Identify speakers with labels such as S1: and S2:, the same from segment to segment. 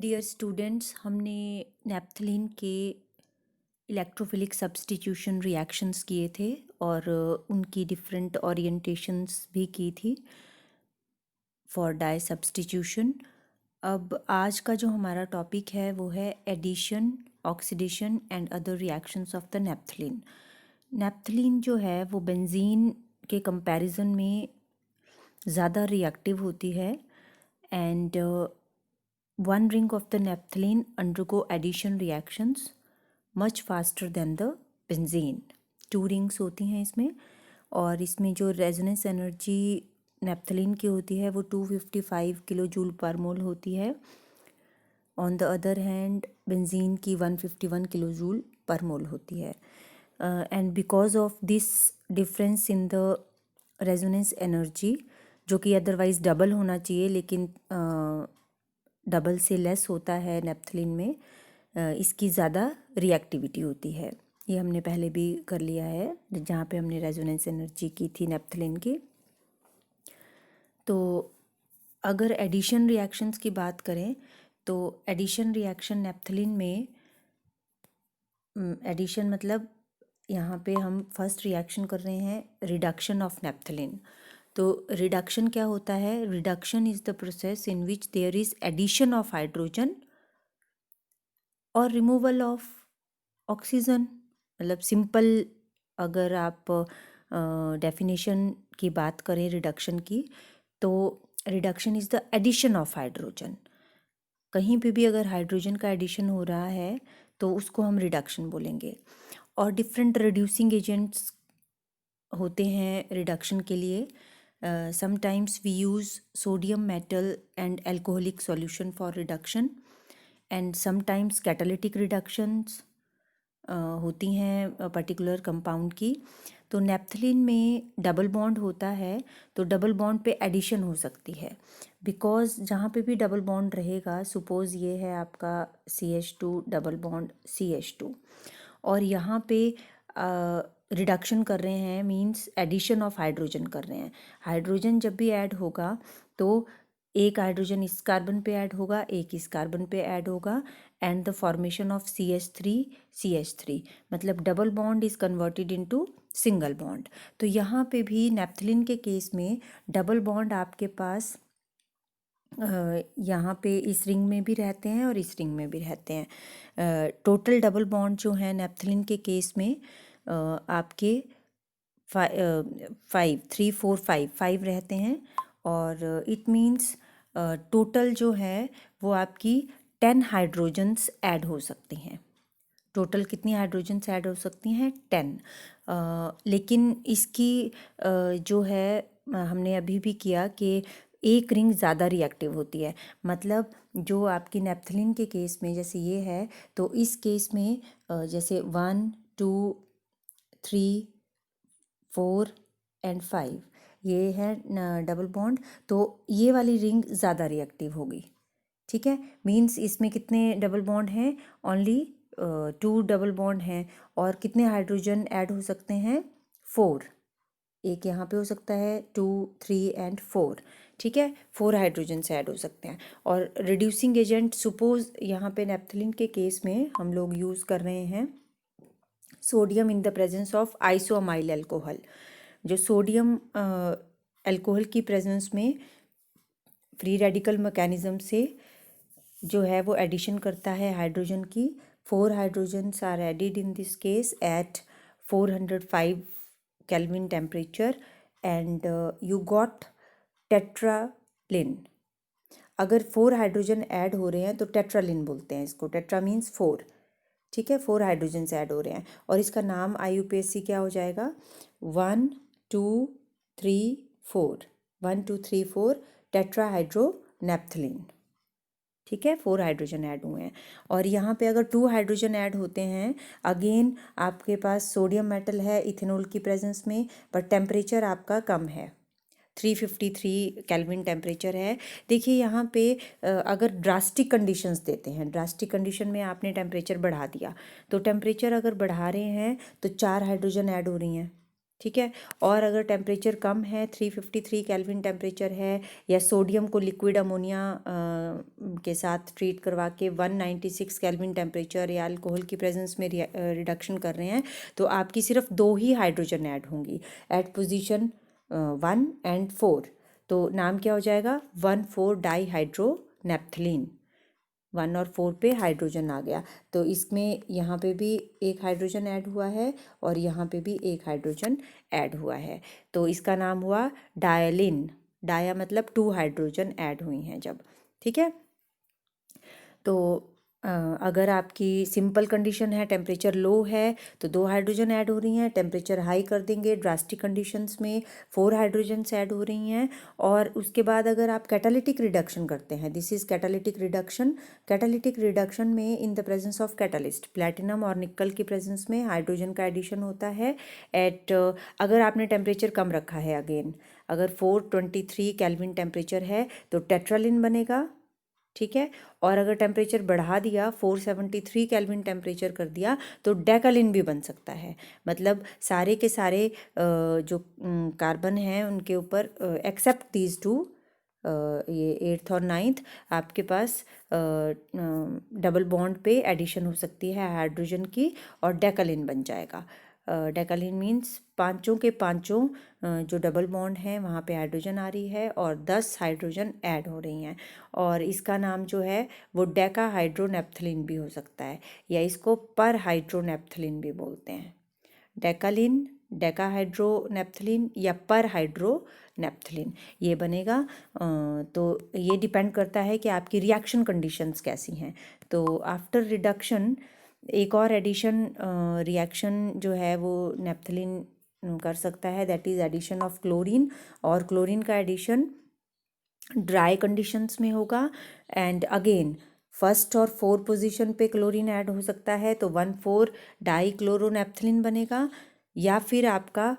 S1: Dear students, हमने naphthalene के electrophilic substitution reactions किए थे और उनकी डिफरेंट ओरिएंटेशंस भी की थी फॉर डाई सब्स्टिट्यूशन। अब आज का जो हमारा टॉपिक है वो है addition, oxidation and other reactions of the naphthalene. Naphthalene जो है वो बेंजीन के कंपैरिजन में ज़्यादा रिएक्टिव होती है and one ring of the naphthalene undergo addition reactions much faster than the benzene। 2 rings होती हैं इसमें, और इसमें जो रेजोनेंस एनर्जी नैप्थलीन की होती है वो 255 किलो जूल पर मोल होती है। On the other hand benzene की 151 किलो जूल पर मोल होती है। And because of this difference in the resonance energy, जो कि अदरवाइज डबल होना चाहिए लेकिन डबल से लेस होता है नैप्थलीन में, इसकी ज़्यादा रिएक्टिविटी होती है। ये हमने पहले भी कर लिया है जहाँ पे हमने रेजोनेंस एनर्जी की थी नैप्थलीन की। तो अगर एडिशन रिएक्शंस की बात करें तो एडिशन रिएक्शन नैप्थलीन में, एडिशन मतलब यहाँ पे हम फर्स्ट रिएक्शन कर रहे हैं रिडक्शन ऑफ नैप्थलीन। तो रिडक्शन क्या होता है? Reduction is the process in which there is addition of hydrogen और रिमूवल ऑफ ऑक्सीजन। मतलब सिंपल अगर आप डेफिनेशन की बात करें रिडक्शन की, तो reduction is the addition of hydrogen. कहीं पे भी अगर हाइड्रोजन का एडिशन हो रहा है तो उसको हम रिडक्शन बोलेंगे। और डिफरेंट रिड्यूसिंग एजेंट्स होते हैं रिडक्शन के लिए। Sometimes we use sodium metal and alcoholic solution for reduction, and sometimes catalytic reductions होती हैं पर्टिकुलर कंपाउंड की। तो नैप्थलीन में डबल बॉन्ड होता है, तो डबल बॉन्ड पे एडिशन हो सकती है, बिकॉज जहाँ पे भी डबल बॉन्ड रहेगा, सपोज़ ये है आपका CH2 डबल बॉन्ड CH2, और यहाँ पे रिडक्शन कर रहे हैं, मींस एडिशन ऑफ हाइड्रोजन कर रहे हैं। हाइड्रोजन जब भी ऐड होगा तो एक हाइड्रोजन इस कार्बन पे ऐड होगा, एक इस कार्बन पे ऐड होगा, and the formation of CH3 मतलब double bond is converted into single bond. तो यहाँ पे भी नैप्थलीन के केस में डबल बॉन्ड आपके पास यहाँ पे इस रिंग में भी रहते हैं और इस रिंग में भी रहते हैं। टोटल डबल बॉन्ड जो है नैप्थलीन के केस में आपके 5 रहते हैं, और इट मीन्स टोटल जो है वो आपकी 10 हाइड्रोजन्स ऐड हो सकती हैं। टोटल कितनी हाइड्रोजन्स ऐड हो सकती हैं? 10। लेकिन इसकी जो है हमने अभी भी किया कि एक रिंग ज़्यादा रिएक्टिव होती है। मतलब जो आपकी नैप्थलीन के केस में जैसे ये है, तो इस केस में जैसे 1 2 3 4 एंड 5 ये है डबल बॉन्ड, तो ये वाली रिंग ज़्यादा रिएक्टिव होगी। ठीक है, मीन्स इसमें कितने डबल बॉन्ड हैं? ओनली 2 डबल बॉन्ड हैं, और कितने हाइड्रोजन ऐड हो सकते हैं? 4। एक यहाँ पे हो सकता है, 2 3 एंड 4। ठीक है, 4 हाइड्रोजन ऐड हो सकते हैं। और रिड्यूसिंग एजेंट, सपोज यहाँ पे नैप्थलीन के केस में हम लोग यूज़ कर रहे हैं sodium in the presence of isoamyl alcohol. जो सोडियम अल्कोहल की प्रेजेंस में फ्री रेडिकल मैकेनिज्म से जो है वो एडिशन करता है हाइड्रोजन की। 4 hydrogens are added in this case at 405 kelvin temperature, and you got tetralin. अगर 4 हाइड्रोजन ऐड हो रहे हैं तो टेट्रालिन बोलते हैं इसको। Tetra means 4। ठीक है, 4 हाइड्रोजन ऐड हो रहे हैं, और इसका नाम IUPAC क्या हो जाएगा? 1 2 3 4 1 2 3 4 टेट्राहाइड्रोनैप्थलीन। ठीक है, 4 हाइड्रोजन ऐड हुए हैं। और यहाँ पे अगर 2 हाइड्रोजन ऐड होते हैं, अगेन आपके पास सोडियम मेटल है इथेनॉल की प्रेजेंस में, पर टेम्परेचर आपका कम है, 353 केल्विन टेम्परेचर है। देखिए यहाँ पे अगर ड्रास्टिक कंडीशंस देते हैं, ड्रास्टिक कंडीशन में आपने टेम्परेचर बढ़ा दिया, तो टेम्परेचर अगर बढ़ा रहे हैं तो 4 हाइड्रोजन ऐड हो रही हैं। ठीक है। और अगर टेम्परेचर कम है, 353 केल्विन टेम्परेचर है, या सोडियम को लिक्विड अमोनिया के साथ ट्रीट करवा के 196 केल्विन टेम्परेचर या अल्कोहल की प्रेजेंस में रिडक्शन कर रहे हैं, तो आपकी सिर्फ 2 ही हाइड्रोजन ऐड होंगी एट पोजीशन 1 एंड 4। तो नाम क्या हो जाएगा? 1,4 डाई हाइड्रो नेप्थलीन। 1 और 4 पे हाइड्रोजन आ गया, तो इसमें यहाँ पे भी एक हाइड्रोजन ऐड हुआ है और यहाँ पे भी एक हाइड्रोजन ऐड हुआ है, तो इसका नाम हुआ डायलिन। डाया मतलब 2 हाइड्रोजन ऐड हुई हैं जब, ठीक है। तो अगर आपकी सिंपल कंडीशन है, टेम्परेचर लो है, तो 2 हाइड्रोजन ऐड हो रही हैं। टेम्परेचर हाई कर देंगे ड्रास्टिक कंडीशंस में, 4 हाइड्रोजन्स ऐड हो रही हैं। और उसके बाद अगर आप कैटालिटिक रिडक्शन करते हैं, this is catalytic reduction. Catalytic reduction में in the presence of catalyst, platinum और निकल की प्रेजेंस में हाइड्रोजन का एडिशन होता है एट, अगर आपने टेम्परेचर कम रखा है, अगेन अगर 423 केल्विन टेम्परेचर है तो टेट्रालिन बनेगा, ठीक है। और अगर टेम्परेचर बढ़ा दिया, 473 केल्विन टेम्परेचर कर दिया, तो डेकालिन भी बन सकता है। मतलब सारे के सारे जो कार्बन हैं उनके ऊपर एक्सेप्ट दीज टू, ये 8th और 9th आपके पास डबल बॉन्ड पे एडिशन हो सकती है हाइड्रोजन की, और डेकालिन बन जाएगा। डेकालिन मीन्स पांचों के पांचों जो डबल बॉन्ड हैं वहाँ पे हाइड्रोजन आ रही है और 10 हाइड्रोजन ऐड हो रही हैं, और इसका नाम जो है वो डेका हाइड्रोनेप्थलीन भी हो सकता है, या इसको पर हाइड्रोनेप्थलीन भी बोलते हैं। डेकालिन, डेका हाइड्रोनेप्थलीन या पर हाइड्रोनेप्थलीन ये बनेगा। तो ये डिपेंड करता है कि आपकी रिएक्शन कंडीशंस कैसी हैं। तो आफ्टर रिडक्शन एक और एडिशन रिएक्शन जो है वो नेप्थलीन कर सकता है, that is addition of chlorine, और क्लोरीन का एडिशन ड्राई कंडीशंस में होगा। एंड अगेन फर्स्ट और 4 पोजीशन पे क्लोरीन ऐड हो सकता है, तो 1,4 डाई क्लोरोनेप्थलीन बनेगा, या फिर आपका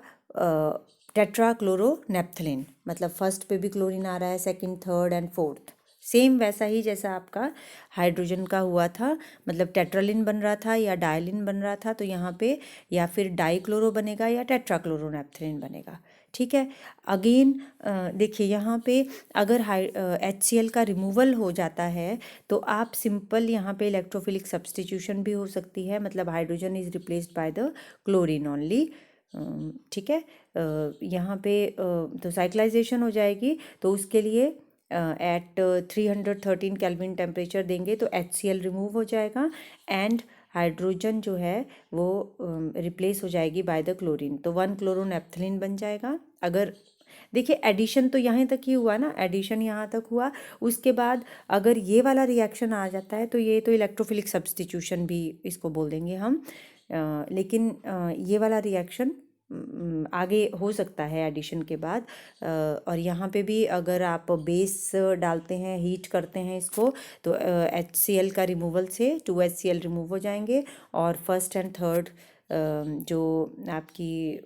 S1: टेट्राक्लोरोनेप्थलीन, मतलब फर्स्ट पे भी क्लोरीन आ रहा है, second, third and fourth, same वैसा ही जैसा आपका हाइड्रोजन का हुआ था, मतलब टेट्रालिन बन रहा था या डायलिन बन रहा था, तो यहाँ पे या फिर डाईक्लोरो बनेगा या टेट्राक्लोरोनेप्थलीन बनेगा, ठीक है। अगेन देखिए यहाँ पे अगर HCl का रिमूवल हो जाता है तो आप सिंपल यहाँ पे इलेक्ट्रोफिलिक सब्स्टिट्यूशन भी हो सकती है, मतलब hydrogen is replaced by the chlorine only, ठीक है। यहाँ पे तो साइक्लाइजेशन हो जाएगी, तो उसके लिए एट 313 केल्विन टेम्परेचर देंगे तो HCl रिमूव हो जाएगा एंड हाइड्रोजन जो है वो रिप्लेस हो जाएगी बाय द क्लोरीन, तो 1 क्लोरोनेप्थलीन बन जाएगा। अगर देखिए एडिशन तो यहाँ तक ही हुआ ना, एडिशन यहाँ तक हुआ, उसके बाद अगर ये वाला रिएक्शन आ जाता है तो ये तो इलेक्ट्रोफिलिक सब्स्टिट्यूशन भी इसको बोल देंगे हम, लेकिन ये वाला रिएक्शन आगे हो सकता है एडिशन के बाद। और यहाँ पे भी अगर आप बेस डालते हैं, हीट करते हैं इसको, तो HCl का रिमूवल से 2 HCl रिमूव हो जाएंगे और फर्स्ट एंड थर्ड जो आपकी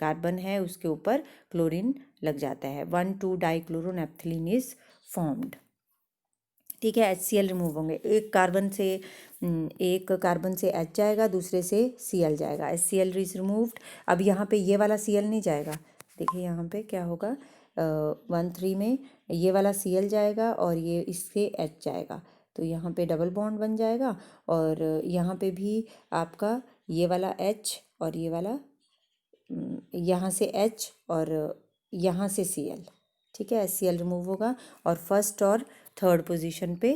S1: कार्बन है उसके ऊपर क्लोरीन लग जाता है, 1,2 डाईक्लोरोनेप्थलीन इज फॉर्म्ड, ठीक है। HCl रिमूव होंगे, एक कार्बन से H जाएगा, दूसरे से Cl जाएगा, HCl इज रिमूव्ड। अब यहाँ पे ये वाला Cl नहीं जाएगा, देखिए यहाँ पे क्या होगा, 1,3 में ये वाला Cl जाएगा और ये इससे H जाएगा, तो यहाँ पे डबल बॉन्ड बन जाएगा, और यहाँ पे भी आपका ये वाला H और ये वाला यहाँ से H और यहाँ से Cl, ठीक है। HCl रिमूव होगा और फर्स्ट और थर्ड पोजीशन पे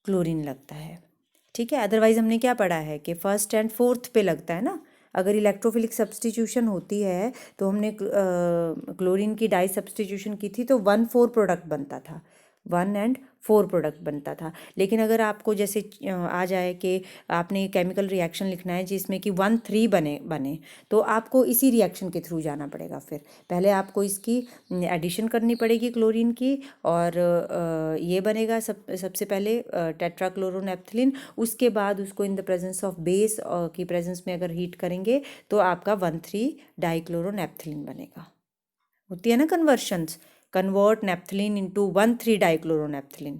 S1: क्लोरीन लगता है, ठीक है। अदरवाइज हमने क्या पढ़ा है कि फर्स्ट एंड फोर्थ पे लगता है ना, अगर इलेक्ट्रोफिलिक सब्स्टिट्यूशन होती है तो हमने क्लोरीन की डाई सब्स्टिट्यूशन की थी तो 1,4 प्रोडक्ट बनता था, 1 and 4 प्रोडक्ट बनता था। लेकिन अगर आपको जैसे आ जाए कि आपने केमिकल रिएक्शन लिखना है जिसमें कि 1,3 बने तो आपको इसी रिएक्शन के थ्रू जाना पड़ेगा, फिर पहले आपको इसकी एडिशन करनी पड़ेगी क्लोरीन की, और ये बनेगा सबसे पहले टेट्राक्लोरोनेप्थलीन, उसके बाद उसको इन द प्रेजेंस ऑफ बेस की प्रेजेंस में अगर हीट करेंगे तो आपका 1,3 डाईक्लोरोनेप्थलीन बनेगा। होती है ना conversions, convert naphthalene into 1,3 dichloronaphthalene,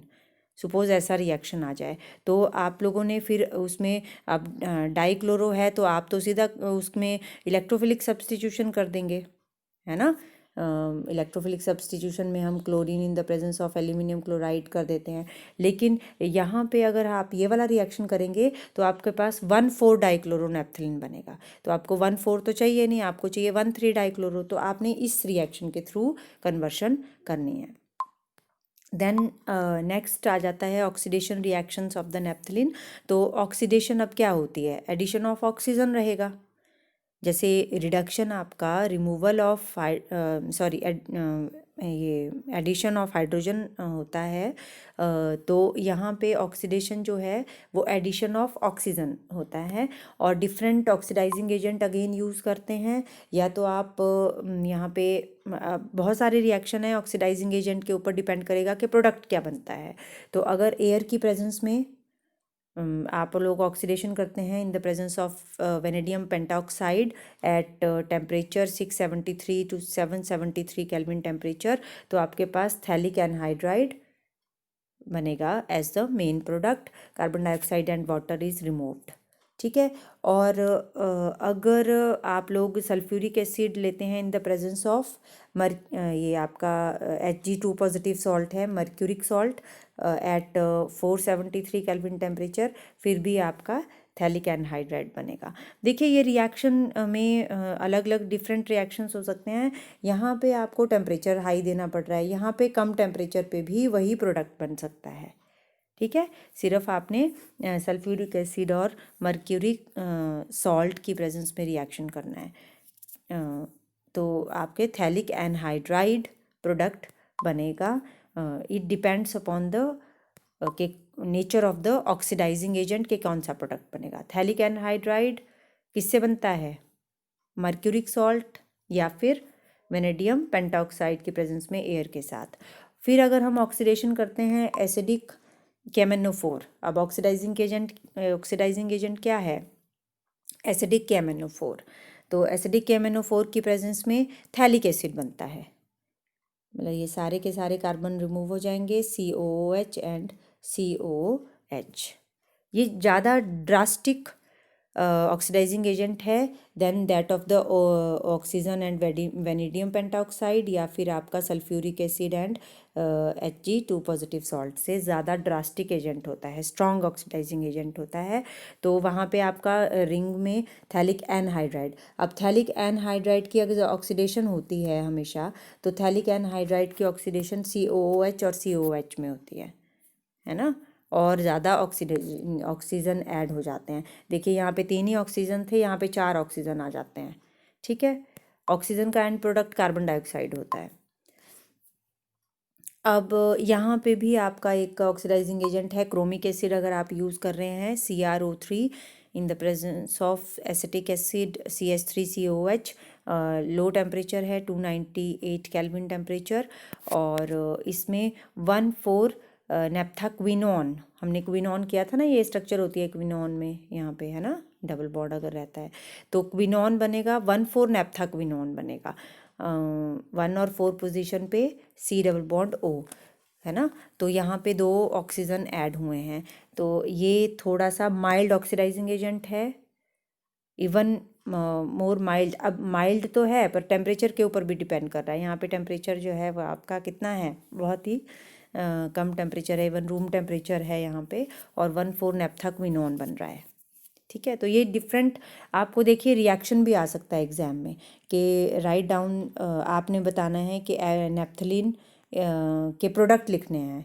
S1: suppose ऐसा रिएक्शन आ जाए तो आप लोगों ने फिर उसमें अब डाइक्लोरो है तो आप तो सीधा उसमें इलेक्ट्रोफिलिक सब्स्टिट्यूशन कर देंगे, है ना। इलेक्ट्रोफिलिक सब्स्टिट्यूशन में हम chlorine in the presence of aluminium chloride कर देते हैं। लेकिन यहाँ पे अगर आप ये वाला रिएक्शन करेंगे तो आपके पास 1,4 डाइक्लोरोनैप्थलीन बनेगा। तो आपको 1,4 तो चाहिए नहीं, आपको चाहिए 1,3 डाइक्लोरो। तो आपने इस रिएक्शन के थ्रू कन्वर्शन करनी है। देन नेक्स्ट आ जाता है oxidation reactions of the naphthalene. तो ऑक्सीडेशन अब क्या होती है, एडिशन ऑफ ऑक्सीजन रहेगा। जैसे रिडक्शन आपका रिमूवल ऑफ सॉरी ये एडिशन ऑफ हाइड्रोजन होता है, तो यहाँ पे ऑक्सीडेशन जो है वो एडिशन ऑफ ऑक्सीजन होता है। और different oxidising agent again use करते हैं, या तो आप यहाँ पे बहुत सारे रिएक्शन है ऑक्सीडाइजिंग एजेंट के ऊपर डिपेंड करेगा कि प्रोडक्ट क्या बनता है। तो अगर एयर की प्रेजेंस में आप लोग ऑक्सीडेशन करते हैं in the presence of vanadium pentoxide at temperature 673 to 773 kelvin temperature, तो आपके पास थैलिक एनहाइड्राइड बनेगा as the main product. Carbon dioxide and water is removed, ठीक है। और अगर आप लोग सल्फ्यूरिक एसिड लेते हैं इन द प्रेजेंस ऑफ ये आपका Hg2 पॉजिटिव सॉल्ट है, mercuric salt at 473 kelvin temperature, फिर भी आपका थैलिक एनहाइड्राइड बनेगा। देखिए ये रिएक्शन में अलग अलग डिफरेंट रिएक्शंस हो सकते हैं। यहाँ पे आपको टेम्परेचर हाई देना पड़ रहा है, यहाँ पे कम टेम्परेचर पे भी वही प्रोडक्ट बन सकता है, ठीक है। सिर्फ आपने सल्फ्यूरिक एसिड और मर्क्यूरिक सॉल्ट की प्रेजेंस में रिएक्शन करना है, तो आपके थैलिक एनहाइड्राइड प्रोडक्ट बनेगा। इट डिपेंड्स अपॉन द के nature of the oxidising agent के कौन सा प्रोडक्ट बनेगा। थैलिक एनहाइड्राइड किससे बनता है, मर्क्यूरिक सॉल्ट या फिर वेनेडियम पेंटाऑक्साइड की प्रेजेंस में एयर के साथ। फिर अगर हम ऑक्सीडेशन करते हैं एसिडिक KMnO4, अब ऑक्सीडाइजिंग एजेंट क्या है, एसिडिक KMnO4। तो एसिडिक KMnO4 की प्रेजेंस में थैलिक एसिड बनता है, मतलब ये सारे के सारे कार्बन रिमूव हो जाएंगे, COOH एंड COH। ये ज़्यादा ड्रास्टिक ऑक्सीडाइजिंग एजेंट है than that of the oxygen and vanadium pentoxide, या फिर आपका sulphuric acid and Hg2 positive salt से ज़्यादा ड्रास्टिक एजेंट होता है, स्ट्रॉन्ग ऑक्सीडाइजिंग एजेंट होता है। तो वहाँ पे आपका रिंग में थैलिक एनहाइड्राइड, अब थैलिक एनहाइड्राइड की अगर ऑक्सीडेशन होती है हमेशा, तो थैलिक एनहाइड्राइड की ऑक्सीडेशन COOH और COH में होती है ना, और ज़्यादा ऑक्सीजन ऐड हो जाते हैं। देखिए यहाँ पे 3 ही ऑक्सीजन थे, यहाँ पे 4 ऑक्सीजन आ जाते हैं, ठीक है। ऑक्सीजन का एंड प्रोडक्ट कार्बन डाइऑक्साइड होता है। अब यहाँ पे भी आपका एक ऑक्सीडाइजिंग एजेंट है क्रोमिक एसिड, अगर आप यूज़ कर रहे हैं CrO3 in the presence of acetic acid CH3COH, low temperature है 298 केल्विन टेम्परेचर, और इसमें 1,4 नेप्थाक्विनोन, हमने क्विनोन किया था ना, ये स्ट्रक्चर होती है क्विनोन में, यहाँ पे है ना डबल बॉन्ड अगर रहता है तो क्विनोन बनेगा, 1,4 नेप्थाक्विनोन बनेगा। 1 और 4 पोजीशन पे C डबल बॉन्ड O, है ना। तो यहाँ पे 2 ऑक्सीजन ऐड हुए हैं, तो ये थोड़ा सा माइल्ड ऑक्सीडाइजिंग एजेंट है, इवन मोर माइल्ड। अब माइल्ड तो है पर टेम्परेचर के ऊपर भी डिपेंड कर रहा है। यहाँ पे टेम्परेचर जो है वो आपका कितना है, बहुत ही कम टेम्परेचर है, इवन रूम टेम्परेचर है यहाँ पे, और 1,4 नेप्थाक्विनोन बन रहा है, ठीक है। तो ये डिफरेंट आपको देखिए रिएक्शन भी आ सकता है एग्जाम में कि राइट डाउन आपने बताना है कि नैप्थलीन के प्रोडक्ट लिखने हैं,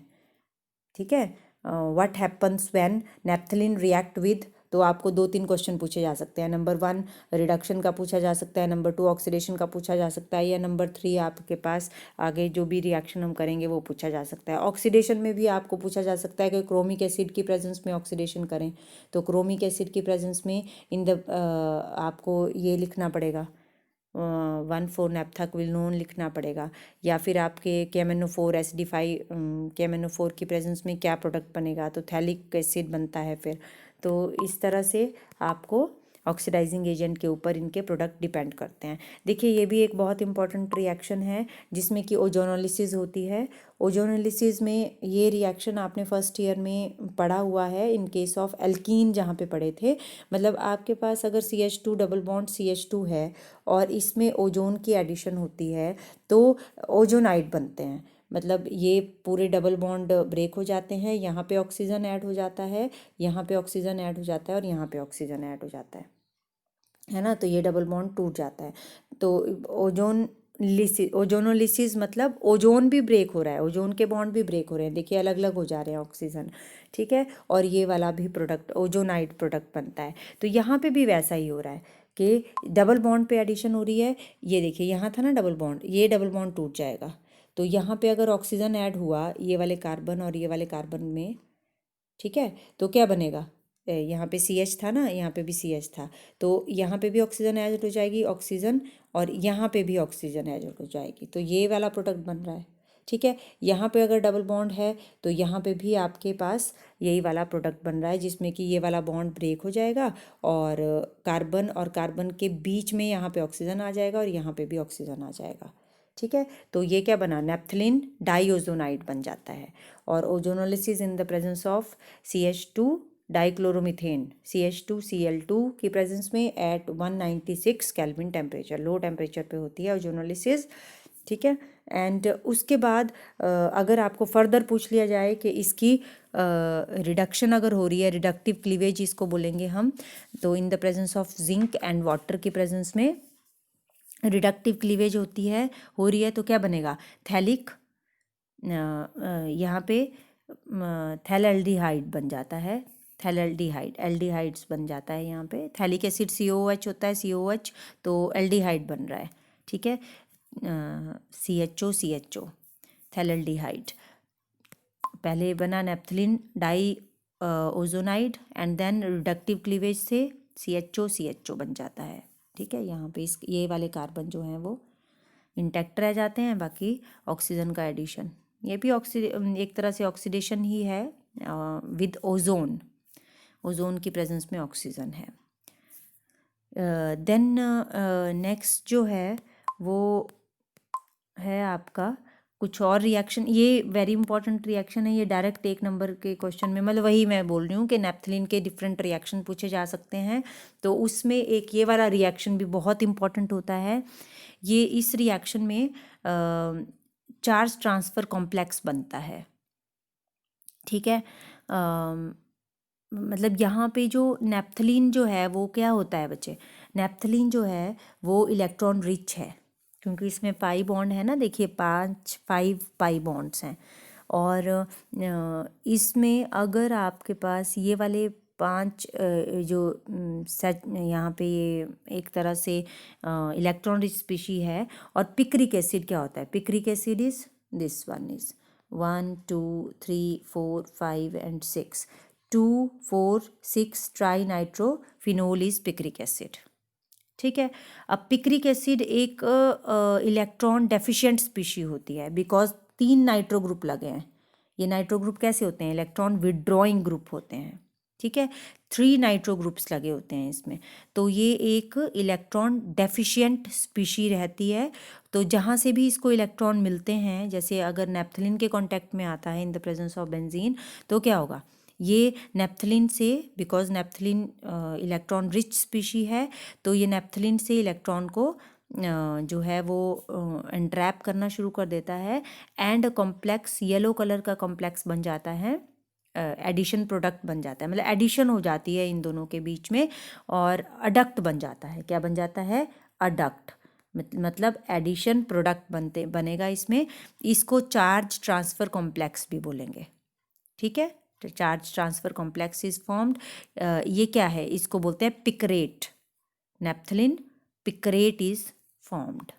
S1: ठीक है। What happens when naphthalene react with, तो आपको 2-3 क्वेश्चन पूछे जा सकते हैं। नंबर 1 रिडक्शन का पूछा जा सकता है, नंबर 2 ऑक्सीडेशन का पूछा जा सकता है, या नंबर 3 आपके पास आगे जो भी रिएक्शन हम करेंगे वो पूछा जा सकता है। ऑक्सीडेशन में भी आपको पूछा जा सकता है कि क्रोमिक एसिड की प्रेजेंस में ऑक्सीडेशन करें, तो क्रोमिक एसिड की प्रेजेंस में इन द आपको ये लिखना पड़ेगा, 1,4 नेप्थाक्विनोन लिखना पड़ेगा, या फिर आपके KMnO4 एसिडिफाई KMnO4 की प्रेजेंस में क्या प्रोडक्ट बनेगा, तो थैलिक एसिड बनता है फिर। तो इस तरह से आपको ऑक्सीडाइजिंग एजेंट के ऊपर इनके प्रोडक्ट डिपेंड करते हैं। देखिए ये भी एक बहुत इंपॉर्टेंट रिएक्शन है जिसमें कि ओजोनोलिसिस होती है। ओजोनोलिसिस में ये रिएक्शन आपने फर्स्ट ईयर में पढ़ा हुआ है इन केस ऑफ एल्कीन, जहाँ पे पढ़े थे। मतलब आपके पास अगर CH2 डबल बॉन्ड CH2 है और इसमें ओजोन की एडिशन होती है तो ओजोनाइड बनते हैं। मतलब ये पूरे डबल बॉन्ड ब्रेक हो जाते हैं, यहाँ पे ऑक्सीजन ऐड हो जाता है, यहाँ पे ऑक्सीजन ऐड हो जाता है और यहाँ पे ऑक्सीजन ऐड हो जाता है ना। तो ये डबल बॉन्ड टूट जाता है। तो ओजोनोलिसिस मतलब ओजोन भी ब्रेक हो रहा है, ओजोन के बॉन्ड भी ब्रेक हो रहे हैं। देखिए अलग अलग हो जा रहे हैं ऑक्सीजन, ठीक है। और ये वाला भी प्रोडक्ट ओजोनाइड प्रोडक्ट बनता है। तो यहाँ पे भी वैसा ही हो रहा है कि डबल बॉन्ड पे एडिशन हो रही है। ये देखिए यहाँ था ना डबल बॉन्ड, ये डबल बॉन्ड टूट जाएगा। तो यहाँ पे अगर ऑक्सीजन ऐड हुआ ये वाले कार्बन और ये वाले कार्बन में, ठीक है, तो क्या बनेगा, यहाँ पे CH था ना, यहाँ पे भी CH था, तो यहाँ पे भी ऑक्सीजन ऐड हो जाएगी ऑक्सीजन, और यहाँ पे भी ऑक्सीजन ऐड हो जाएगी। तो ये वाला प्रोडक्ट बन रहा है, ठीक है। यहाँ पे अगर डबल बॉन्ड है तो यहाँ पे भी आपके पास यही वाला प्रोडक्ट बन रहा है जिसमें कि ये वाला बॉन्ड ब्रेक हो जाएगा और कार्बन और कार्बन के बीच में यहाँ पे ऑक्सीजन आ जाएगा और यहाँ पे भी ऑक्सीजन आ जाएगा, ठीक है। तो ये क्या बना, नेप्थलीन डाईओजोनाइड बन जाता है। और ozonolysis in the presence of CH2 dichloromethane CH2Cl2 की प्रेजेंस में at 196 kelvin temperature, low temperature पे होती है ओजोनोलिसिस, ठीक है। एंड उसके बाद अगर आपको फर्दर पूछ लिया जाए कि इसकी रिडक्शन अगर हो रही है, रिडक्टिव क्लीवेज इसको बोलेंगे हम, तो इन the presence of zinc and water की प्रेजेंस में रिडक्टिव क्लीवेज होती है, हो रही है, तो क्या बनेगा, थैलिक, यहाँ पे थैलेल्डिहाइड बन जाता है, थैलेल्डिहाइड, एल्डिहाइड्स बन जाता है। यहाँ पे थैलिक एसिड COOH होता है, COH, तो एल्डिहाइड बन रहा है, ठीक है, CHO थैलेल्डिहाइड। पहले बना naphthalene diozonide and then reductive cleavage से CHO बन जाता है, ठीक है। यहाँ पे इस ये वाले कार्बन जो हैं वो इंटैक्ट रह जाते हैं, बाकी ऑक्सीजन का एडिशन, ये भी एक तरह से ऑक्सीडेशन ही है विद ओजोन, ओजोन की प्रेजेंस में ऑक्सीजन है। देन नेक्स्ट जो है वो है आपका कुछ और रिएक्शन, ये वेरी इंपॉर्टेंट रिएक्शन है, ये डायरेक्ट 1 नंबर के क्वेश्चन में, मतलब वही मैं बोल रही हूँ कि नेप्थलीन के डिफरेंट रिएक्शन पूछे जा सकते हैं। तो उसमें एक ये वाला रिएक्शन भी बहुत इंपॉर्टेंट होता है। ये इस रिएक्शन में चार्ज ट्रांसफ़र कॉम्प्लेक्स बनता है, ठीक है। मतलब यहाँ पे जो नेप्थलीन जो है वो क्या होता है बच्चे, नेप्थलीन जो है वो इलेक्ट्रॉन रिच है, क्योंकि इसमें पाई बॉन्ड है ना, देखिए 5 पाई बॉन्ड्स हैं। और इसमें अगर आपके पास ये वाले 5 जो सेट यहाँ पे ये एक तरह से इलेक्ट्रॉन रिच स्पीशी है। और पिक्रिक एसिड क्या होता है, picric acid is this one is 1 2 3 4 5 and 6, 2 4 6 try nitrophenol is picric acid, ठीक है। अब पिक्रिक एसिड एक इलेक्ट्रॉन डेफिशिएंट स्पीशी होती है बिकॉज 3 नाइट्रो ग्रुप लगे हैं। ये नाइट्रो ग्रुप कैसे होते हैं, इलेक्ट्रॉन विड्रॉइंग ग्रुप होते हैं, ठीक है। 3 नाइट्रो ग्रुप्स लगे होते हैं इसमें, तो ये एक इलेक्ट्रॉन डेफिशिएंट स्पीशी रहती है। तो जहाँ से भी इसको इलेक्ट्रॉन मिलते हैं, जैसे अगर नेप्थलीन के कांटेक्ट में आता है इन द प्रेजेंस ऑफ बेंजीन, तो क्या होगा, ये नेप्थलीन से, because naphthalene electron rich species है, तो ये नेप्थलीन से इलेक्ट्रॉन को जो है वो एंट्रैप करना शुरू कर देता है एंड कॉम्प्लेक्स येलो कलर का कॉम्प्लेक्स बन जाता है, एडिशन प्रोडक्ट बन जाता है, मतलब एडिशन हो जाती है इन दोनों के बीच में और अडक्ट बन जाता है। क्या बन जाता है, अडक्ट, मतलब एडिशन प्रोडक्ट बनेगा इसमें। इसको चार्ज ट्रांसफ़र कॉम्प्लेक्स भी बोलेंगे, ठीक है। Charge transfer complex is formed, ये क्या है, इसको बोलते हैं picrate, naphthalene picrate is formed.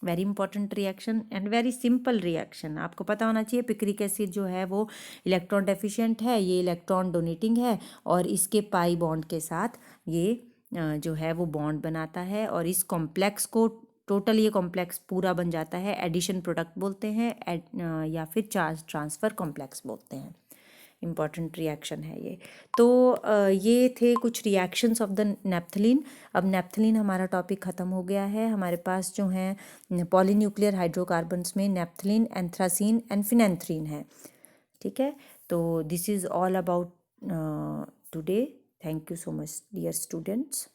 S1: Very important reaction and very simple reaction, आपको पता होना चाहिए। पिक्रिक एसिड जो है वो इलेक्ट्रॉन डेफिशिएंट है, ये इलेक्ट्रॉन डोनेटिंग है और इसके पाई बॉन्ड के साथ ये जो है वो बॉन्ड बनाता है और इस कॉम्प्लेक्स को टोटल ये कॉम्प्लेक्स पूरा बन जाता है, एडिशन प्रोडक्ट बोलते हैं या फिर चार्ज ट्रांसफ़र कॉम्प्लेक्स बोलते हैं, इम्पॉर्टेंट रिएक्शन है ये। तो ये थे कुछ रिएक्शंस ऑफ द नेप्थलीन। अब नेप्थलीन हमारा टॉपिक ख़त्म हो गया है। हमारे पास जो हैं पॉलीन्यूक्लियर हाइड्रोकार्बन्स में नेप्थलीन, एंथ्रासीन एंड फिनेंथ्रीन है। ठीक है, तो this is all about today. Thank you so much dear students.